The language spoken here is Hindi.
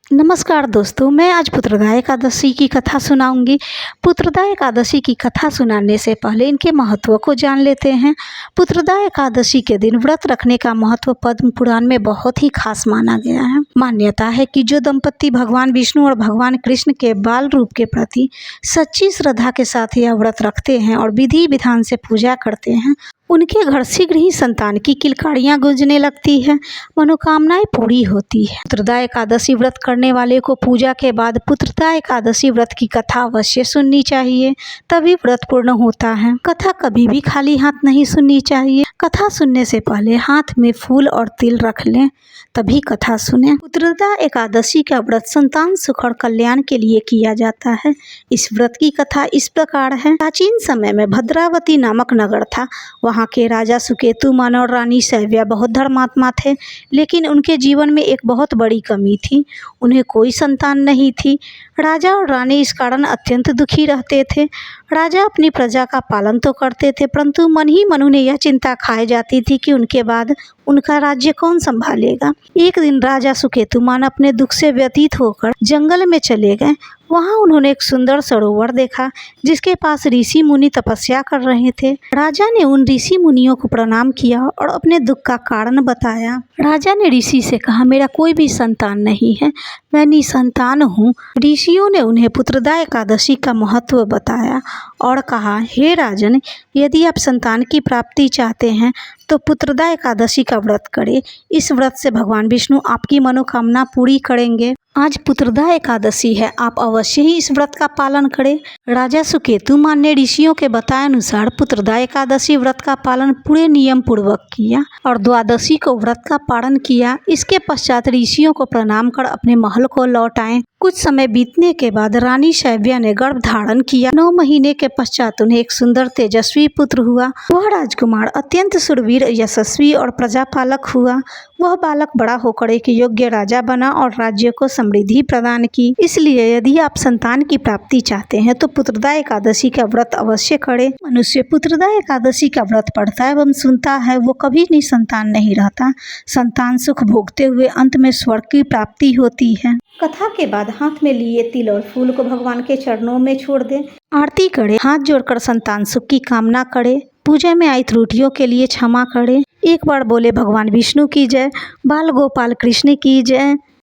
नमस्कार दोस्तों, मैं आज पुत्रदा एकादशी की कथा सुनाऊंगी। पुत्रदा एकादशी की कथा सुनाने से पहले इनके महत्व को जान लेते हैं। पुत्रदा एकादशी के दिन व्रत रखने का महत्व पद्म पुराण में बहुत ही खास माना गया है। मान्यता है कि जो दंपति भगवान विष्णु और भगवान कृष्ण के बाल रूप के प्रति सच्ची श्रद्धा के साथ यह व्रत रखते हैं और विधि विधान से पूजा करते हैं, उनके घर शीघ्र ही संतान की किलकारियां गूंजने लगती है, मनोकामनाएं पूरी होती है। पुत्रदा एकादशी व्रत करने वाले को पूजा के बाद पुत्रदा एकादशी व्रत की कथा अवश्य सुननी चाहिए, तभी व्रत पूर्ण होता है। कथा कभी भी खाली हाथ नहीं सुननी चाहिए। कथा सुनने से पहले हाथ में फूल और तिल रख लें, तभी कथा सुने। पुत्रदा एकादशी का व्रत संतान सुख और कल्याण के लिए किया जाता है। इस व्रत की कथा इस प्रकार है। प्राचीन समय में भद्रावती नामक नगर था। वहाँ के राजा सुकेतुमान और रानी शैव्या बहुत धर्मात्मा थे, लेकिन उनके जीवन में एक बहुत बड़ी कमी थी। उन्हें कोई संतान नहीं थी। राजा और रानी इस कारण अत्यंत दुखी रहते थे। राजा अपनी प्रजा का पालन तो करते थे, परंतु मन ही मन उन्हें यह चिंता खाए जाती थी कि उनके बाद उनका राज्य कौन संभालेगा। एक दिन राजा सुकेतुमान अपने दुख से व्यतीत होकर जंगल में चले गए। वहाँ उन्होंने एक सुंदर सरोवर देखा, जिसके पास ऋषि मुनि तपस्या कर रहे थे। राजा ने उन ऋषि मुनियों को प्रणाम किया और अपने दुख का कारण बताया। राजा ने ऋषि से कहा, मेरा कोई भी संतान नहीं है, मैं निसंतान हूँ। ऋषियों ने उन्हें पुत्रदा एकादशी का महत्व बताया और कहा, हे राजन, यदि आप संतान की प्राप्ति चाहते हैं तो पुत्रदा एकादशी का व्रत करें। इस व्रत से भगवान विष्णु आपकी मनोकामना पूरी करेंगे। आज पुत्रदा एकादशी है, आप अवश्य ही इस व्रत का पालन करें। राजा सुकेतुमान ने ऋषियों के बताए अनुसार पुत्रदा एकादशी व्रत का पालन पूरे नियम पूर्वक किया और द्वादशी को व्रत का पालन किया। इसके पश्चात ऋषियों को प्रणाम कर अपने महल को लौट आए। कुछ समय बीतने के बाद रानी शैव्या ने गर्भ धारण किया। 9 महीने के पश्चात उन्हें एक सुंदर तेजस्वी पुत्र हुआ। वह राजकुमार अत्यंत शूरवीर, यशस्वी और प्रजापालक हुआ। वह बालक बड़ा होकर एक योग्य राजा बना और राज्य को समृद्धि प्रदान की। इसलिए यदि आप संतान की प्राप्ति चाहते हैं तो पुत्रदा एकादशी का व्रत अवश्य करें। मनुष्य पुत्रदा एकादशी का व्रत पढ़ता एवं सुनता है, वो कभी निसंतान नहीं रहता। संतान सुख भोगते हुए अंत में स्वर्ग की प्राप्ति होती है। कथा के बाद हाथ में लिए तिल और फूल को भगवान के चरणों में छोड़ दें। आरती करें, हाथ जोड़कर संतान सुख की कामना करें। पूजा में आई त्रुटियों के लिए क्षमा करें। एक बार बोले भगवान विष्णु की जय, बाल गोपाल कृष्ण की जय।